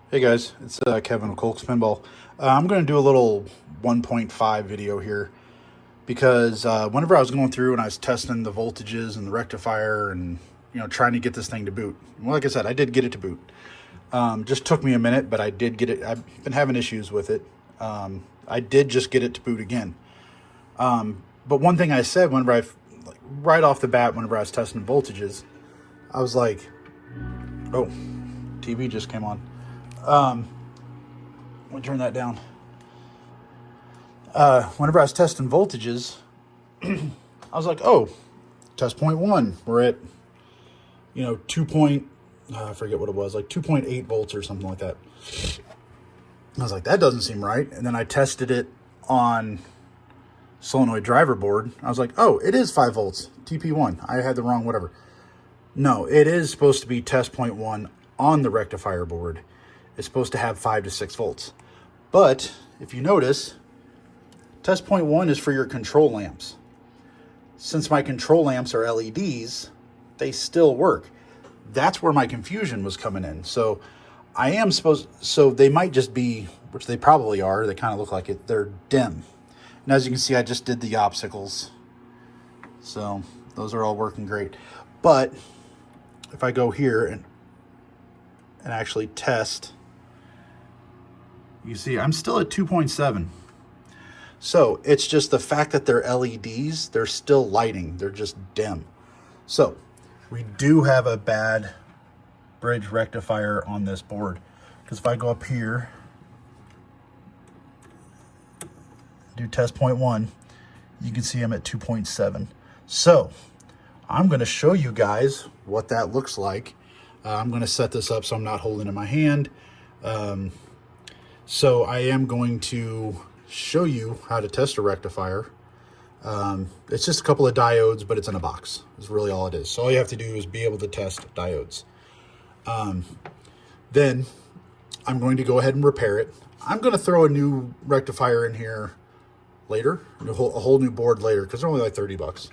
Hey guys, it's Kevin with Colks Pinball. I'm going to do a little 1.5 video here because whenever I was going through and I was testing the voltages and the rectifier and trying to get this thing to boot. Well, like I said, I did get it to boot. Just took me a minute, but I did get it. I've been having issues with it. I did just get it to boot again. But one thing I said whenever right off the bat, whenever I was testing voltages, I was like, "Oh, TV just came on." Let me turn that down. Whenever I was testing voltages, I was like, oh, test point one, we're at, 2 I forget what it was, like 2.8 volts or something like that. I was like, that doesn't seem right. And then I tested it on solenoid driver board. I was like, oh, it is 5 volts, TP1. I had the wrong whatever. No, it is supposed to be test point one on the rectifier board. It's supposed to have 5 to 6 volts. But if you notice, test point one is for your control lamps. Since my control lamps are LEDs, they still work. That's where my confusion was coming in. So so they might just be, which they probably are, they kind of look like it, they're dim. And as you can see, I just did the obstacles. So those are all working great. But if I go here and actually test, you see I'm still at 2.7. So it's just the fact that they're LEDs, they're still lighting, they're just dim. So we do have a bad bridge rectifier on this board. Because if I go up here, do test point one, you can see I'm at 2.7. So I'm going to show you guys what that looks like. I'm going to set this up so I'm not holding it in my hand. So I am going to show you how to test a rectifier. It's just a couple of diodes, but it's in a box. That's really all it is. So all you have to do is be able to test diodes. Then I'm going to go ahead and repair it. I'm going to throw a new rectifier in here later, a whole new board later, because they're only like 30 bucks.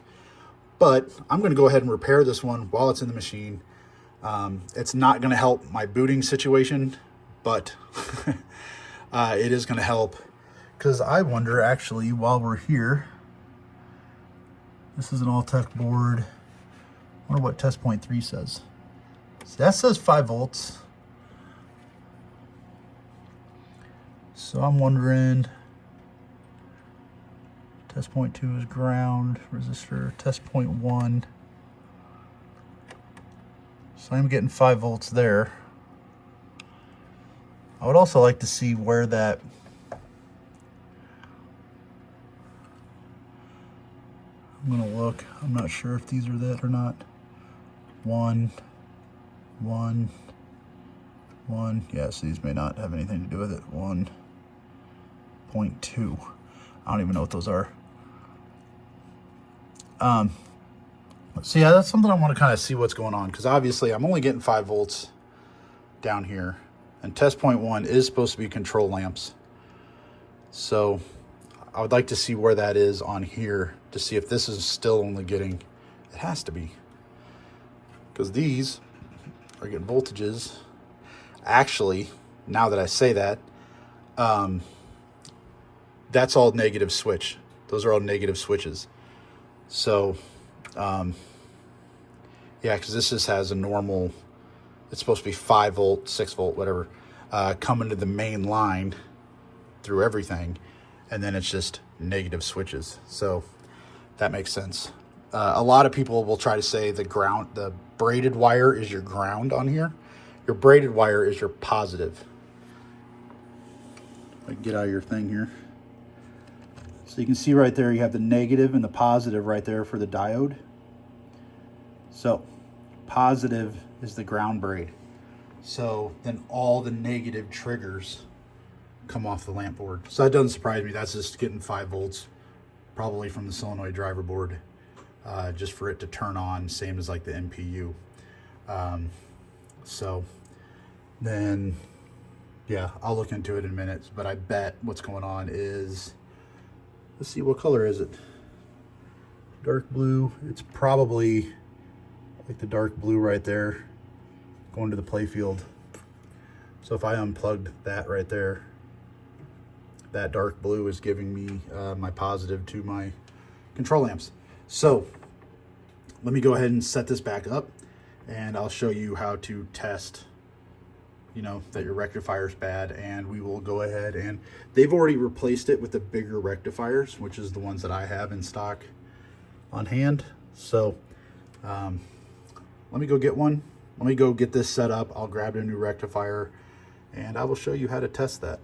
But I'm going to go ahead and repair this one while it's in the machine. It's not going to help my booting situation, but it is going to help. Because I wonder, actually, while we're here, this is an all-tech board. I wonder what test point 3 says. So that says 5 volts. So I'm wondering, test point 2 is ground, resistor, test point 1. So I'm getting 5 volts there. I would also like to see where that I'm gonna look. I'm not sure if these are that or not. 1, 1, 1. Yes, these may not have anything to do with it. 1.2. I don't even know what those are. So yeah, that's something I want to kind of see what's going on, because obviously I'm only getting 5 volts down here, and test point 1 is supposed to be control lamps. So I would like to see where that is on here to see if this is still only getting, it has to be, because these are getting voltages. Actually, now that I say that, that's all negative switch. Those are all negative switches. So, yeah, because this just has a normal, it's supposed to be 5 volt, 6 volt, whatever, coming to the main line through everything. And then it's just negative switches. So that makes sense. A lot of people will try to say the braided wire is your ground on here. Your braided wire is your positive. Like, get out of your thing here. So you can see right there, you have the negative and the positive right there for the diode. So positive is the ground braid. So then all the negative triggers come off the lamp board. So that doesn't surprise me. That's just getting 5 volts, probably from the solenoid driver board, just for it to turn on, same as like the MPU. So then, yeah, I'll look into it in a minute, but I bet what's going on is, let's see, what color is it? Dark blue. It's probably like the dark blue right there going to the play field. So if I unplugged that right there, that dark blue is giving me my positive to my control amps. So let me go ahead and set this back up, and I'll show you how to test, you know, that your rectifier's bad. And we will go ahead, and they've already replaced it with the bigger rectifiers, which is the ones that I have in stock on hand. So let me go get one. Let me go get this set up. I'll grab a new rectifier, and I will show you how to test that.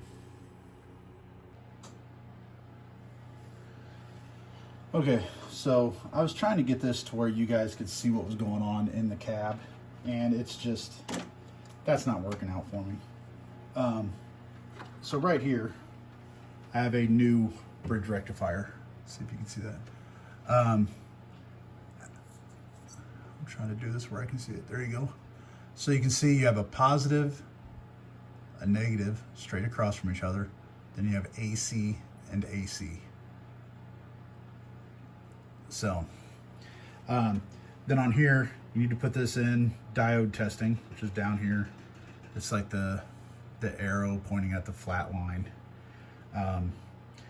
Okay, so I was trying to get this to where you guys could see what was going on in the cab, and it's just, that's not working out for me. So right here, I have a new bridge rectifier. Let's see if you can see that. I'm trying to do this where I can see it. There you go. So you can see you have a positive, a negative, straight across from each other. Then you have AC and AC. So, then on here, you need to put this in diode testing, which is down here. It's like the arrow pointing at the flat line.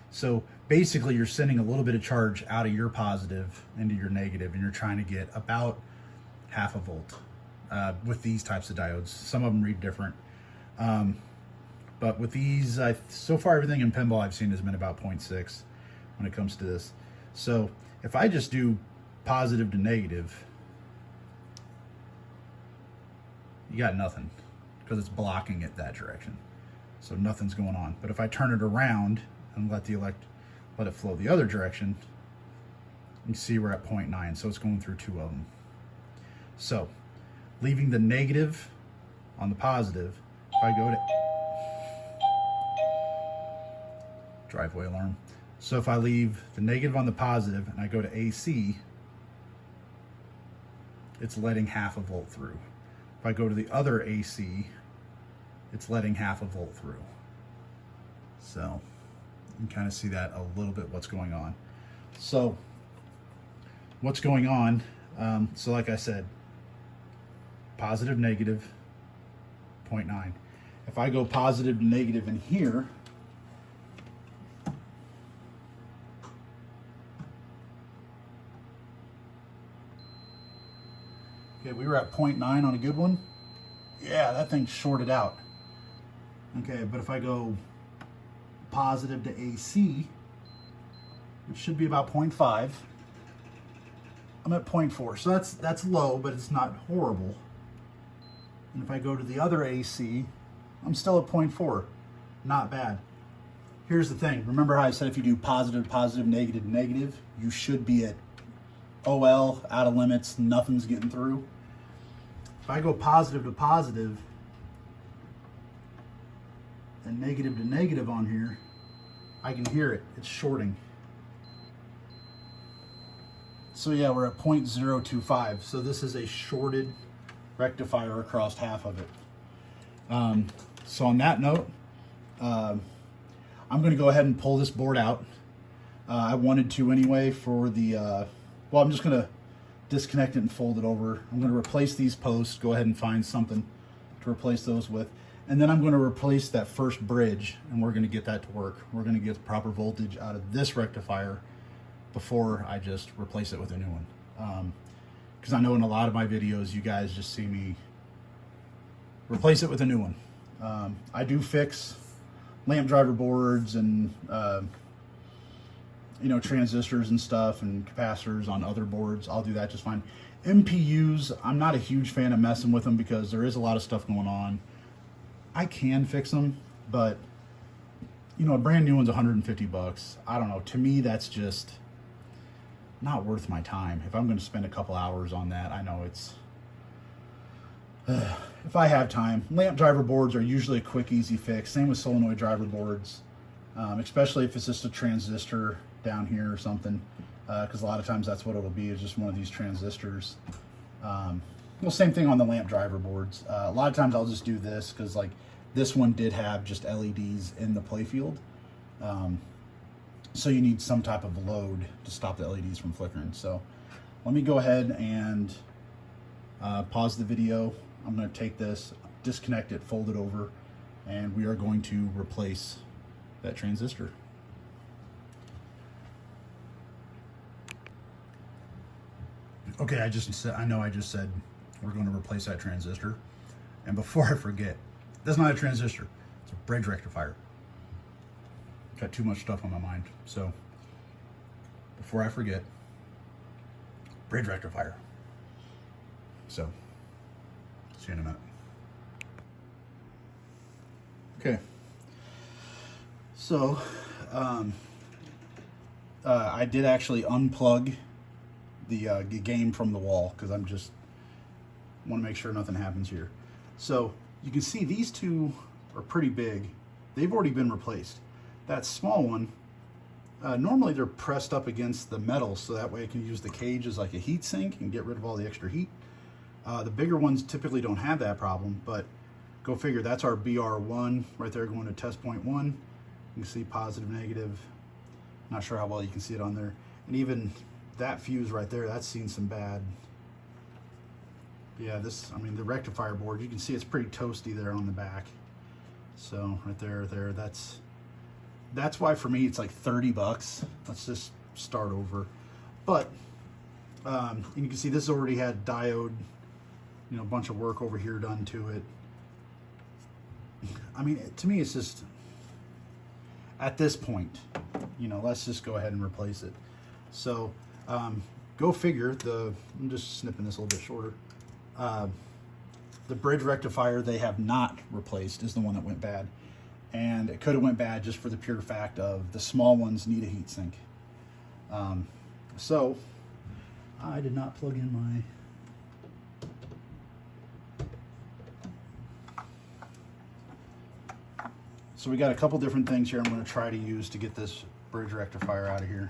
So basically you're sending a little bit of charge out of your positive into your negative, and you're trying to get about 0.5 volt with these types of diodes. Some of them read different. But with these, so far everything in pinball I've seen has been about 0.6 when it comes to this. So if I just do positive to negative, you got nothing, because it's blocking it that direction. So nothing's going on. But if I turn it around and let it flow the other direction, you see we're at 0.9, so it's going through 2 of them. So leaving the negative on the positive, if I go to driveway alarm. So if I leave the negative on the positive and I go to AC, it's letting 0.5 volt through. If I go to the other AC, it's letting 0.5 volt through. So you can kind of see that a little bit, what's going on. So what's going on, so like I said, positive, negative, 0.9. If I go positive to negative in here, okay, we were at 0.9 on a good one. Yeah, that thing's shorted out. Okay, but if I go positive to AC, it should be about 0.5. I'm at 0.4, so that's low, but it's not horrible. And if I go to the other AC, I'm still at 0.4. Not bad. Here's the thing. Remember how I said if you do positive, positive, negative, negative, you should be at OL, out of limits, nothing's getting through. If I go positive to positive and negative to negative on here, I can hear it. It's shorting. So yeah, we're at 0.025. So this is a shorted rectifier across half of it. So on that note, I'm going to go ahead and pull this board out. I wanted to anyway for the, well, I'm just going to disconnect it and fold it over. I'm going to replace these posts, go ahead and find something to replace those with. And then I'm going to replace that first bridge, and we're going to get that to work. We're going to get the proper voltage out of this rectifier before I just replace it with a new one. Because I know in a lot of my videos, you guys just see me replace it with a new one. I do fix lamp driver boards and you know, transistors and stuff and capacitors on other boards. I'll do that just fine. MPUs, I'm not a huge fan of messing with them because there is a lot of stuff going on. I can fix them, but you know, a brand new one's 150 bucks. I don't know. To me, that's just not worth my time. If I'm going to spend a couple hours on that, I know it's, if I have time. Lamp driver boards are usually a quick, easy fix. Same with solenoid driver boards, especially if it's just a transistor down here or something, because a lot of times that's what it'll be, is just one of these transistors. Well, same thing on the lamp driver boards. A lot of times I'll just do this because like this one did have just LEDs in the playfield. So you need some type of load to stop the LEDs from flickering. So let me go ahead and pause the video. I'm going to take this, disconnect it, fold it over, and we are going to replace that transistor. Okay, I know I just said we're going to replace that transistor, and before I forget, that's not a transistor, it's a bridge rectifier. Got too much stuff on my mind, so before I forget, bridge rectifier. So, see you in a minute. Okay, so I did actually unplug the game from the wall because I'm just want to make sure nothing happens here. So you can see these two are pretty big. They've already been replaced. That small one, normally they're pressed up against the metal so that way I can use the cage as like a heat sink and get rid of all the extra heat. The bigger ones typically don't have that problem, but go figure, that's our BR1 right there going to test point 1. You can see positive, negative. Not sure how well you can see it on there. And even that fuse right there, that's seen some bad. Yeah, this, I mean, the rectifier board, you can see it's pretty toasty there on the back. So right there, that's why for me it's like 30 bucks. Let's just start over. But and you can see this already had diode, you know, a bunch of work over here done to it. I mean, to me it's just, at this point, you know, let's just go ahead and replace it. So go figure, I'm just snipping this a little bit shorter. The bridge rectifier they have not replaced is the one that went bad. And it could have went bad just for the pure fact of the small ones need a heat sink. So I did not plug in my So we got a couple different things here I'm going to try to use to get this bridge rectifier out of here.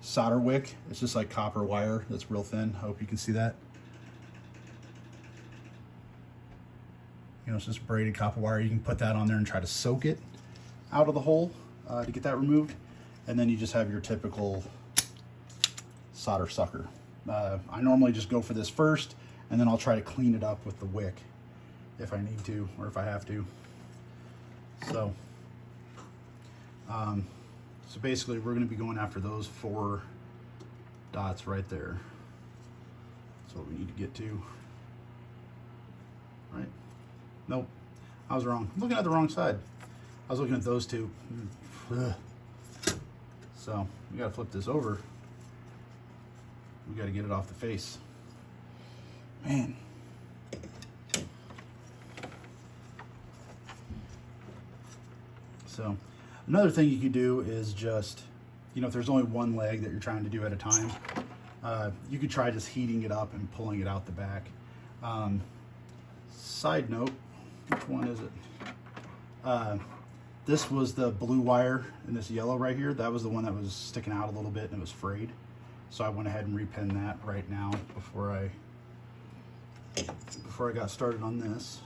Solder wick, it's just like copper wire that's real thin. I hope you can see that. You know, it's just braided copper wire. You can put that on there and try to soak it out of the hole to get that removed. And then you just have your typical solder sucker. I normally just go for this first, and then I'll try to clean it up with the wick if I need to, or if I have to. So, so basically we're going to be going after those 4 dots right there. That's what we need to get to. Right? Nope, I was wrong. I'm looking at the wrong side. I was looking at those two. So we gotta flip this over. We gotta get it off the face. Man. So another thing you could do is just, you know, if there's only one leg that you're trying to do at a time, you could try just heating it up and pulling it out the back. Side note, which one is it? This was the blue wire and this yellow right here. That was the one that was sticking out a little bit and it was frayed. So I went ahead and repinned that right now before I got started on this.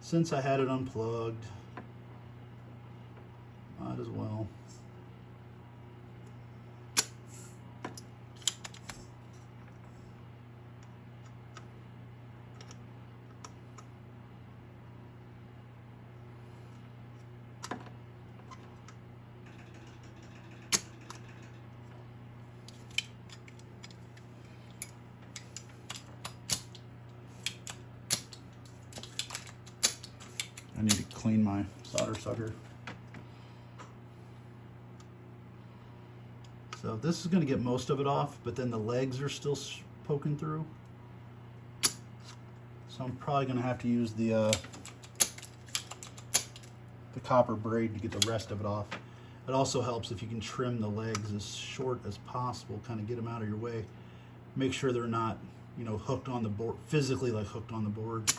Since I had it unplugged, might as well. I need to clean my solder sucker. So this is going to get most of it off, but then the legs are still poking through. So I'm probably going to have to use the copper braid to get the rest of it off. It also helps if you can trim the legs as short as possible, kind of get them out of your way. Make sure they're not, you know, hooked on the board, physically like hooked on the board.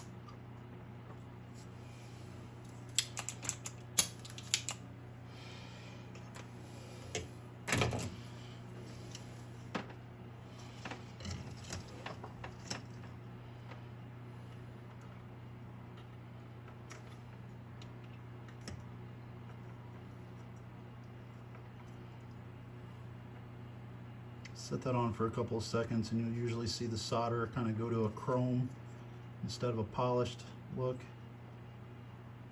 Set that on for a couple of seconds and you'll usually see the solder kind of go to a chrome instead of a polished look.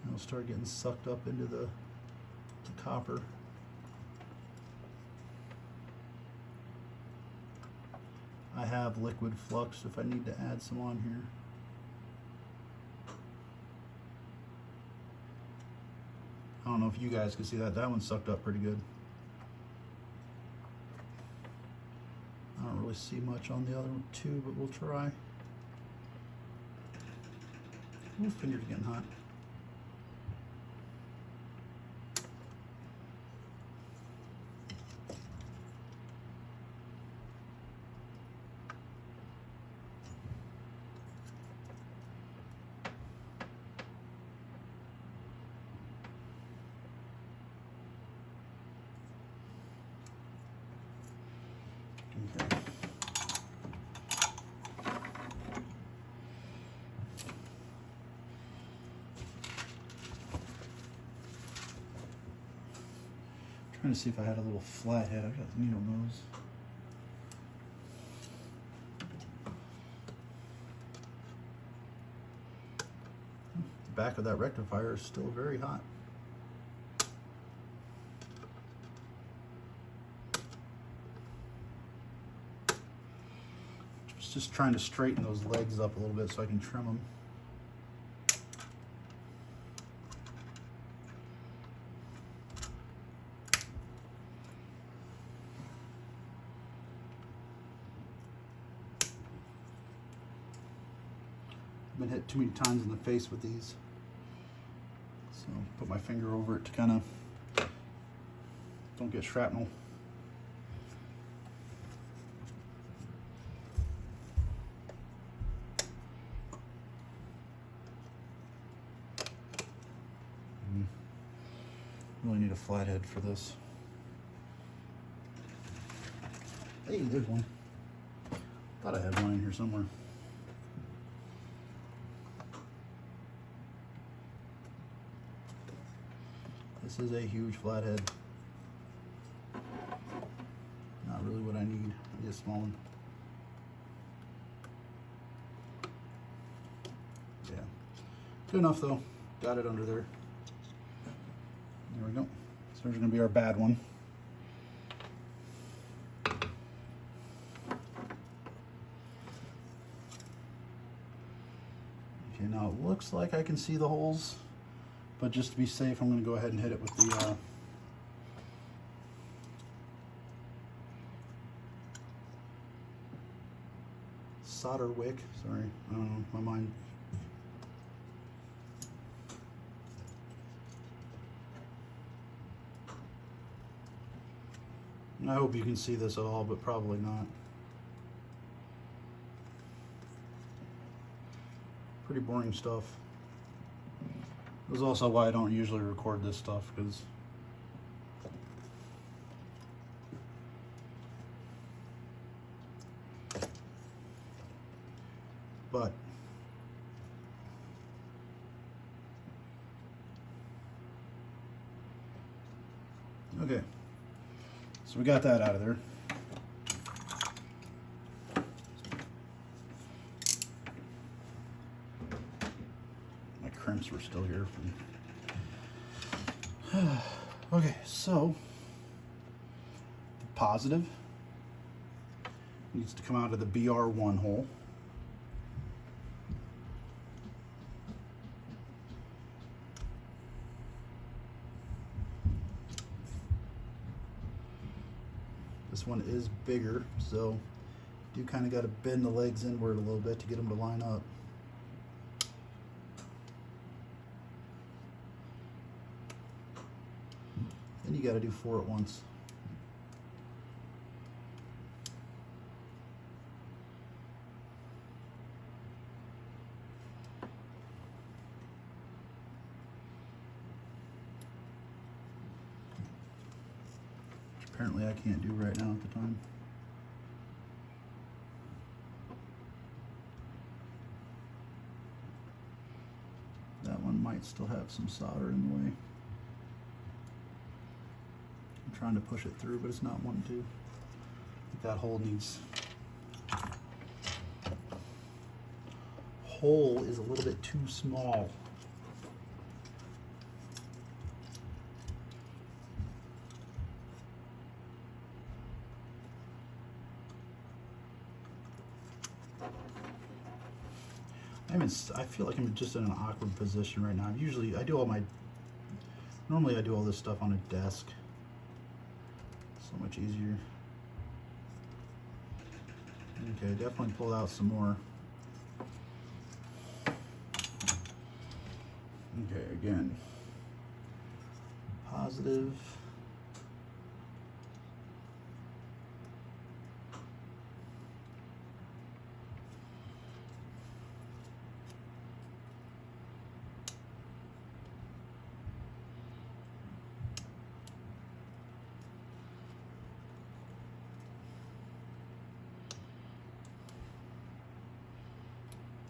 it'll start getting sucked up into the copper. I have liquid flux if I need to add some on here. I don't know if you guys can see that. That one sucked up pretty good. I don't really see much on the other two, but we'll try. Ooh, fingers getting hot. Okay. Trying to see if I had a little flathead. I got the needle nose. The back of that rectifier is still very hot. Just trying to straighten those legs up a little bit so I can trim them. I've been hit too many times in the face with these, so put my finger over it to kind of don't get shrapnel. Really need a flathead for this. Hey, there's one. Thought I had one in here somewhere. This is a huge flathead. Not really what I need. I need a small one. Yeah. Good enough though. Got it under there. There we go. So there's going to be our bad one. Okay, now it looks like I can see the holes, but just to be safe, I'm going to go ahead and hit it with the solder wick. Sorry, I don't know, my mind. I hope you can see this at all, but probably not. Pretty boring stuff. This is also why I don't usually record this stuff, because okay. So we got that out of there. My crimps were still here. Okay, so the positive needs to come out of the BR1 hole. This one is bigger, so you kind of got to bend the legs inward a little bit to get them to line up. Then you got to do 4 at once. Apparently I can't do right now at the time. That one might still have some solder in the way. I'm trying to push it through, but it's not wanting to. I think that hole is a little bit too small. I feel like I'm just in an awkward position right now. Normally I do all this stuff on a desk. So much easier. Okay, definitely pulled out some more. Okay, again, positive.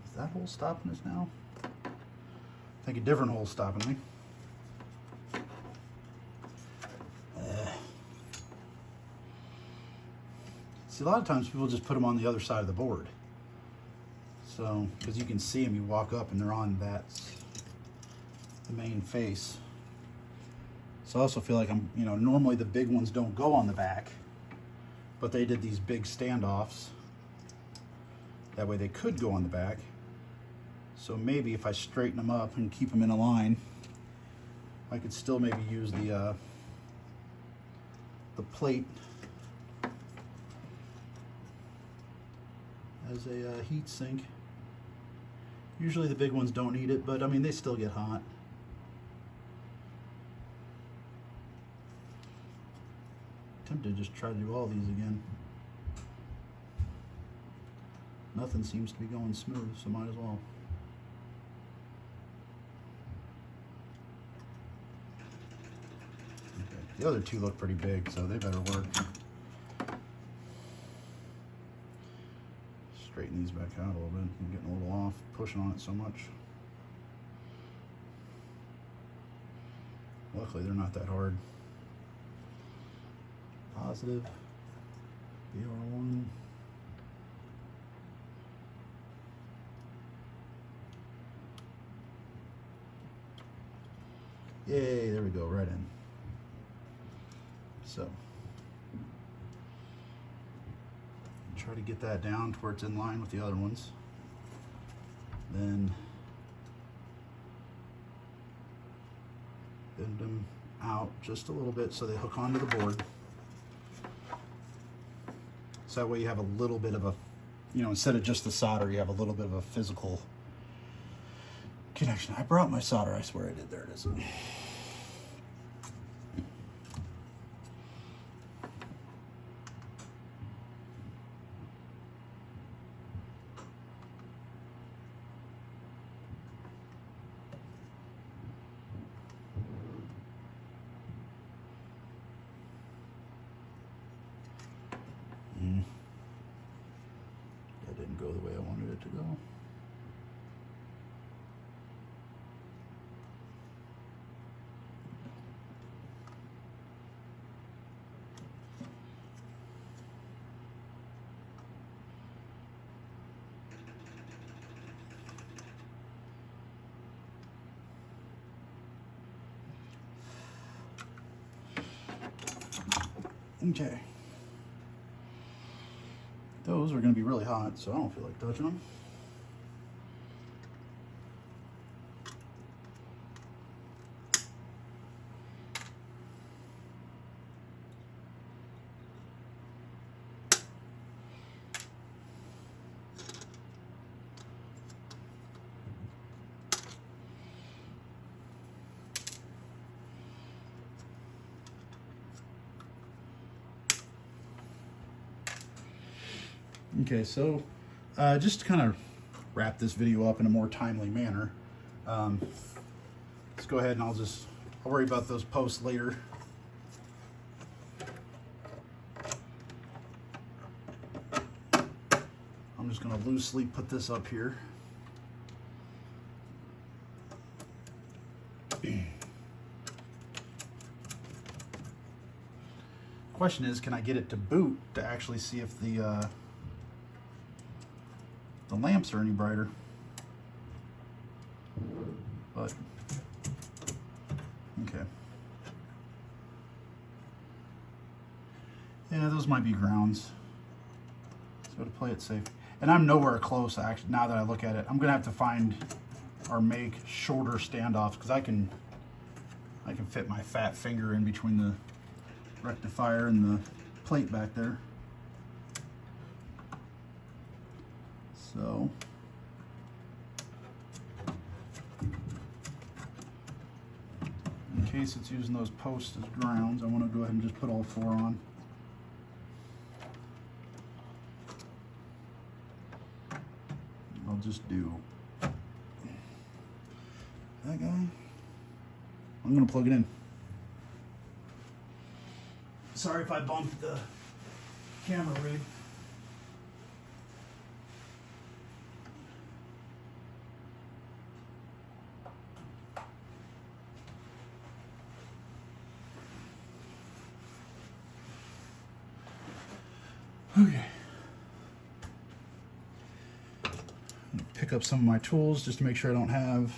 Is that hole stopping us now? I think a different hole's stopping me. See, a lot of times people just put them on the other side of the board. So, because you can see them, you walk up and they're on the main face. So I also feel like normally the big ones don't go on the back, but they did these big standoffs. That way they could go on the back. So maybe if I straighten them up and keep them in a line, I could still maybe use the plate as a heat sink. Usually the big ones don't need it, but I mean, they still get hot. Tempted to just try to do all these again. Nothing seems to be going smooth, so might as well. Okay. The other two look pretty big, so they better work. Straighten these back out a little bit. I'm getting a little off, pushing on it so much. Luckily, they're not that hard. Positive. BR1. Yay, there we go, right in. So, try to get that down to where it's in line with the other ones. Then bend them out just a little bit so they hook onto the board. So that way you have a little bit of a, instead of just the solder, you have a little bit of a physical connection. I brought my solder, I swear I did. There it is. That didn't go the way I wanted it to go. Okay. Those are going to be really hot, so I don't feel like touching them. Okay, so just to kind of wrap this video up in a more timely manner, let's go ahead and I'll worry about those posts later. I'm just going to loosely put this up here. Question is, can I get it to boot to actually see if the lamps are any brighter? But okay, yeah, those might be grounds. So to play it safe, And I'm nowhere close, actually, now that I look at it. I'm gonna have to find or make shorter standoffs, because I can fit my fat finger in between the rectifier and the plate back there. So in case it's using those posts as grounds, I want to go ahead and just put all 4 on. I'll just do that guy. I'm going to plug it in. Sorry if I bumped the camera rig. Okay. Pick up some of my tools just to make sure I don't have,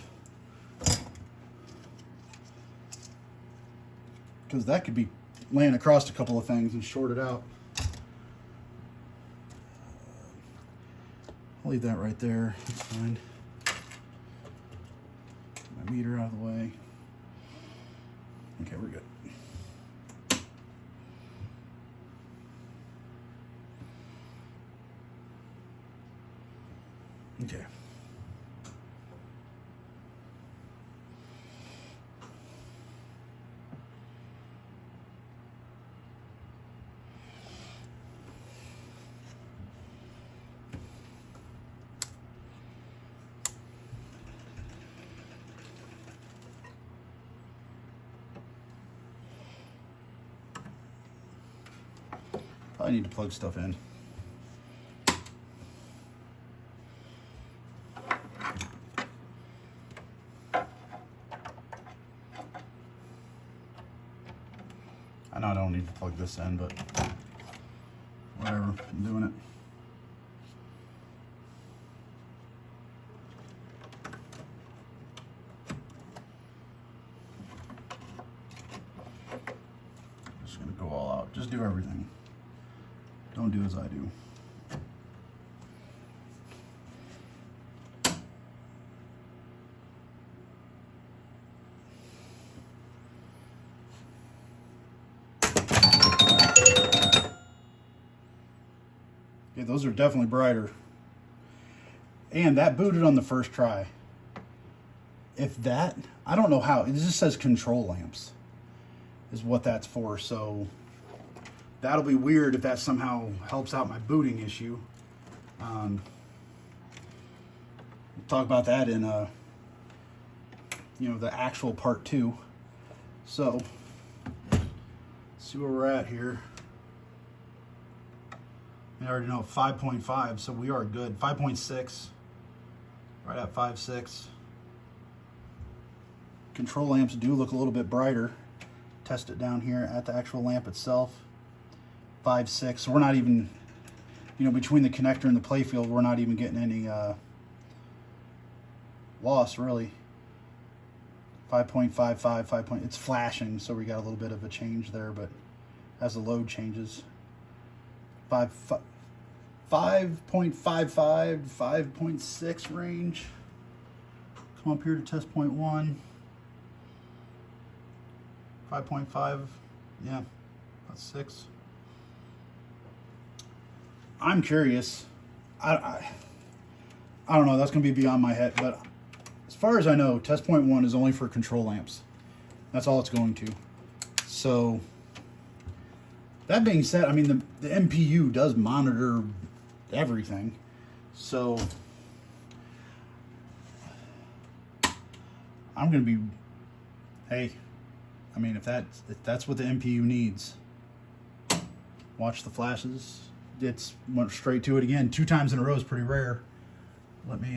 because that could be laying across a couple of things and short it out. I'll leave that right there. That's fine. Get my meter out of the way. Okay, we're good. Okay. I need to plug stuff in. I know I don't need to plug this in, but whatever, I'm doing it. Just gonna go all out. Just do everything. Don't do as I do. Okay, those are definitely brighter. And that booted on the first try. If that, I don't know how, it just says control lamps is what that's for. So that'll be weird if that somehow helps out my booting issue. We'll talk about that in the actual part 2. So see where we're at here. I already know 5.5, so we are good. 5.6, right at 5.6. Control lamps do look a little bit brighter. Test it down here at the actual lamp itself. 5.6, so we're not even, between the connector and the playfield, we're not even getting any loss, really. 5.55, 5. It's flashing, so we got a little bit of a change there, but as the load changes, 5.55, 5.6 range. Come up here to test point 1. 5.5, yeah, that's 6. I'm curious. I don't know. That's going to be beyond my head, but as far as I know, test point 1 is only for control lamps. That's all it's going to. So that being said, I mean, the MPU does monitor everything. So I'm going to be, hey, I mean, if that's what the MPU needs, watch the flashes. It's went straight to it again. 2 times in a row is pretty rare. Let me,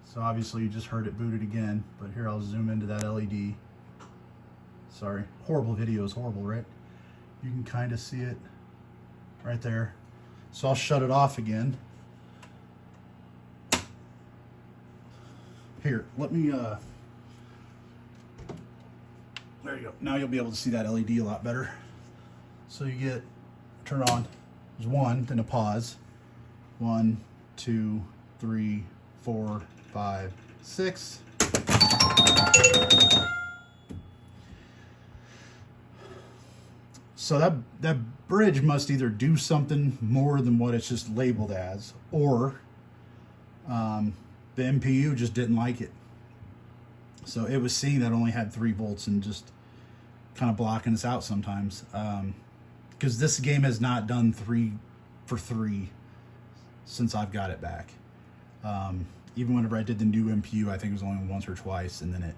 so obviously you just heard it booted again, but here I'll zoom into that LED. Sorry, horrible video is horrible, right? You can kind of see it right there. So I'll shut it off again. Here, let me, there you go. Now you'll be able to see that LED a lot better. So you get turn on. There's 1, then a pause. 1, 2, 3, 4, 5, 6. So that bridge must either do something more than what it's just labeled as, or the MPU just didn't like it. So it was seeing that only had 3 volts and just kind of blocking us out sometimes. Because this game has not done 3 for 3 since I've got it back. Even whenever I did the new MPU, I think it was only once or twice, and then it,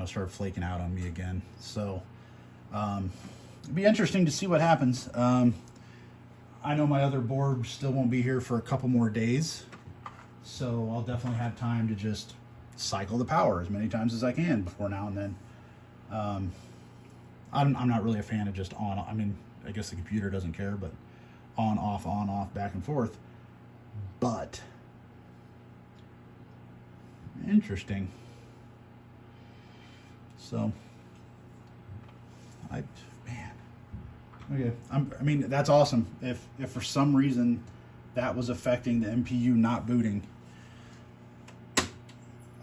started flaking out on me again. So it'd be interesting to see what happens. I know my other board still won't be here for a couple more days, so I'll definitely have time to just cycle the power as many times as I can before now and then. I'm not really a fan of just on. I mean, I guess the computer doesn't care, but on, off, back and forth. But interesting. So, man, okay. I mean, that's awesome. If for some reason that was affecting the MPU not booting,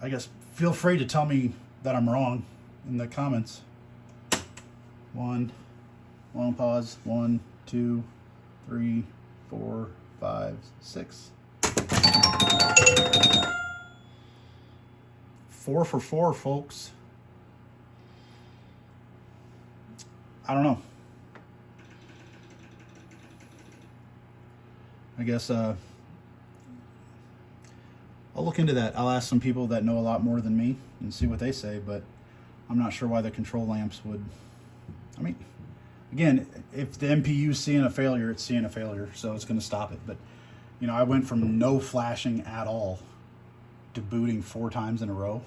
I guess feel free to tell me that I'm wrong in the comments. 1, long pause. 1, 2, 3, 4, 5, 6. 4 for 4, folks. I don't know. I guess I'll look into that. I'll ask some people that know a lot more than me and see what they say, but I'm not sure why the control lamps would. I mean, again, if the MPU's seeing a failure, it's seeing a failure, so it's going to stop it. But, I went from no flashing at all to booting 4 times in a row.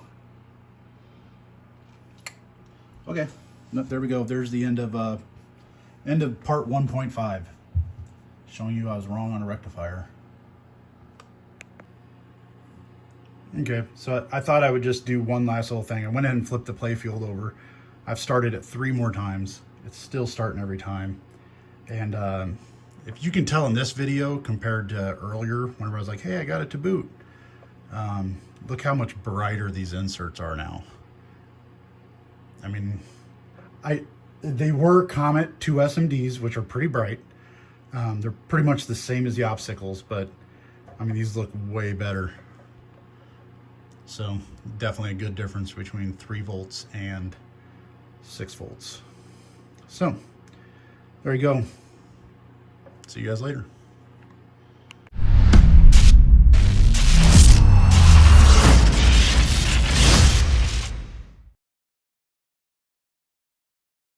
Okay, there we go. There's the end of part 1.5, showing you I was wrong on a rectifier. Okay, so I thought I would just do one last little thing. I went ahead and flipped the playfield over. I've started it 3 more times. It's still starting every time. And if you can tell in this video compared to earlier, whenever I was like, hey, I got it to boot, look how much brighter these inserts are now. I mean, they were Comet 2 SMDs, which are pretty bright. They're pretty much the same as the obstacles, but I mean, these look way better. So definitely a good difference between 3 volts and 6 volts. So there you go. See you guys later.